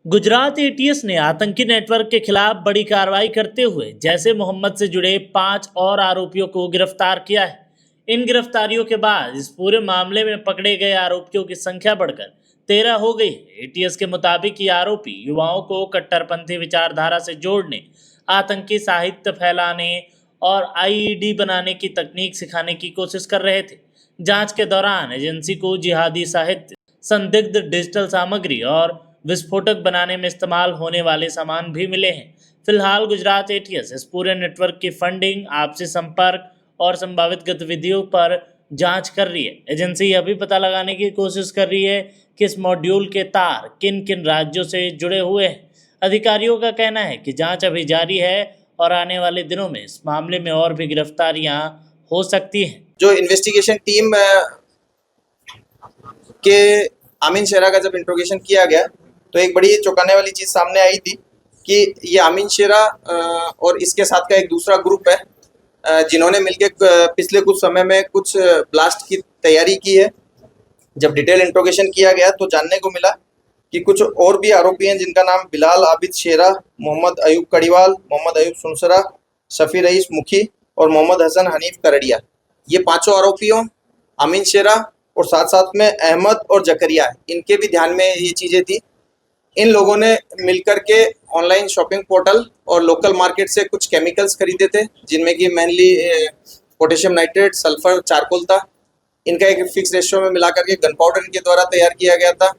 Gujarat ATS ने आतंकी network के खिलाफ बड़ी कार्रवाई करते हुए जैसे मोहम्मद से जुड़े 5 और आरोपियों को गिरफ्तार किया है। इन गिरफ्तारियों के बाद इस पूरे मामले में पकड़े गए आरोपियों की संख्या बढ़कर 13 हो गई है। एटीएस के मुताबिक ये आरोपी युवाओं को कट्टरपंथी विचारधारा से जोड़ने, आतंकी साहित्य फैलाने और आईईडी बनाने की तकनीक सिखाने की कोशिश कर रहे थे। जांच के दौरान एजेंसी को जिहादी साहित्य, संदिग्ध डिजिटल सामग्री और विस्फोटक बनाने में इस्तेमाल होने वाले सामान भी मिले हैं। फिलहाल गुजरात एटीएस इस पूरे नेटवर्क की फंडिंग, आपसी संपर्क और संभावित गतिविधियों पर जांच कर रही है। एजेंसी यह भी पता लगाने की कोशिश कर रही है कि इस मॉड्यूल के तार किन किन राज्यों से जुड़े हुए हैं। अधिकारियों का कहना है कि जांच अभी जारी है और आने वाले दिनों में इस मामले में और भी गिरफ्तारियां हो सकती हैं। जो इन्वेस्टिगेशन टीम के आमीन शेरा का जब इंट्रोगेशन किया गया तो एक बड़ी चौंकाने वाली चीज़ सामने आई थी कि ये आमीन शेरा और इसके साथ का एक दूसरा ग्रुप है जिन्होंने मिलकर पिछले कुछ समय में कुछ ब्लास्ट की तैयारी की है। जब डिटेल इंट्रोगेशन किया गया तो जानने को मिला कि कुछ और भी आरोपी हैं जिनका नाम बिलाल आबिद शेरा, मोहम्मद अयूब कड़ीवाल, मोहम्मद अयूब सुनसरा, शफी रईस मुखी और मोहम्मद हसन हनीफ करड़िया, ये पांचों आरोपियों आमीन शेरा और साथ साथ में अहमद और जकरिया, इनके भी ध्यान में ये चीज़ें थी। इन लोगों ने मिलकर के ऑनलाइन शॉपिंग पोर्टल और लोकल मार्केट से कुछ केमिकल्स खरीदे थे जिनमें कि mainly potassium nitrate, sulphur, charcoal था। इनका एक फिक्स रेशियो में मिला करके गन पाउडर इनके द्वारा तैयार किया गया था।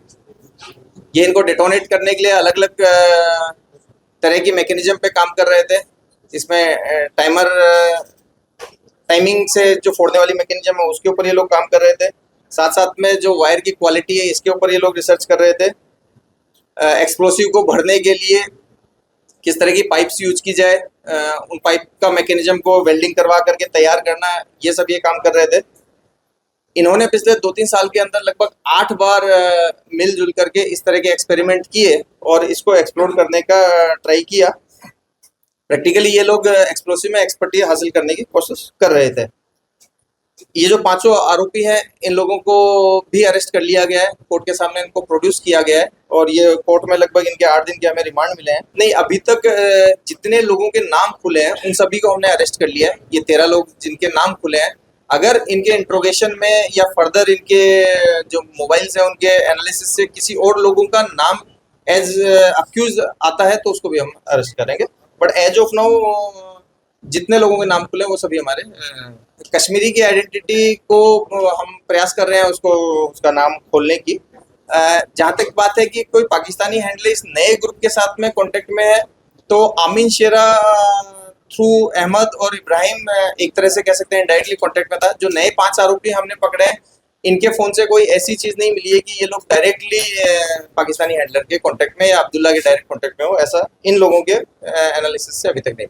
ये इनको डेटोनेट करने के लिए अलग अलग तरह की मैकेनिज्म पे काम कर रहे थे। इसमें टाइमिंग से जो फोड़ने वाली मैकेनिज्म है उसके ऊपर ये लोग काम कर रहे थे। साथ साथ में जो वायर की क्वालिटी है इसके ऊपर ये लोग रिसर्च कर रहे थे। एक्सप्लोसिव को भरने के लिए किस तरह की पाइप्स यूज की जाए, उन पाइप का मैकेनिज्म को वेल्डिंग करवा करके तैयार करना, ये सब ये काम कर रहे थे। इन्होंने पिछले 2-3 साल के अंदर लगभग 8 बार मिलजुल करके इस तरह के एक्सपेरिमेंट किए और इसको एक्सप्लोर करने का ट्राई किया। प्रैक्टिकली ये लोग एक्सप्लोसिव में एक्सपर्टीज हासिल करने की कोशिश कर रहे थे। ये जो पांचों आरोपी हैं इन लोगों को भी अरेस्ट कर लिया गया है, कोर्ट के सामने इनको प्रोड्यूस किया गया है और ये कोर्ट में लगभग इनके 8 दिन के हमें रिमांड मिले हैं। नहीं, अभी तक जितने लोगों के नाम खुले हैं उन सभी को हमने अरेस्ट कर लिया है। ये 13 लोग जिनके नाम खुले हैं, अगर इनके इंट्रोगेशन में या फर्दर इनके जो मोबाइल्स हैं उनके एनालिसिस से किसी और लोगों का नाम एज अक्यूज आता है तो उसको भी हम अरेस्ट करेंगे। बट एज ऑफ नाउ जितने लोगों के नाम खुले वो सभी हमारे कश्मीरी की आइडेंटिटी को हम प्रयास कर रहे हैं उसका नाम खोलने की। जहाँ तक बात है कि कोई पाकिस्तानी हैंडलर इस नए ग्रुप के साथ में कांटेक्ट में है तो आमीन शेरा थ्रू अहमद और इब्राहिम एक तरह से कह सकते हैं डायरेक्टली कांटेक्ट में था। जो नए 5 आरोपी हमने पकड़े हैं इनके फ़ोन से कोई ऐसी चीज़ नहीं मिली है कि ये लोग डायरेक्टली पाकिस्तानी हैंडलर के कांटेक्ट में या अब्दुल्ला के डायरेक्ट कांटेक्ट में हो, ऐसा इन लोगों के एनालिसिस से अभी तक नहीं।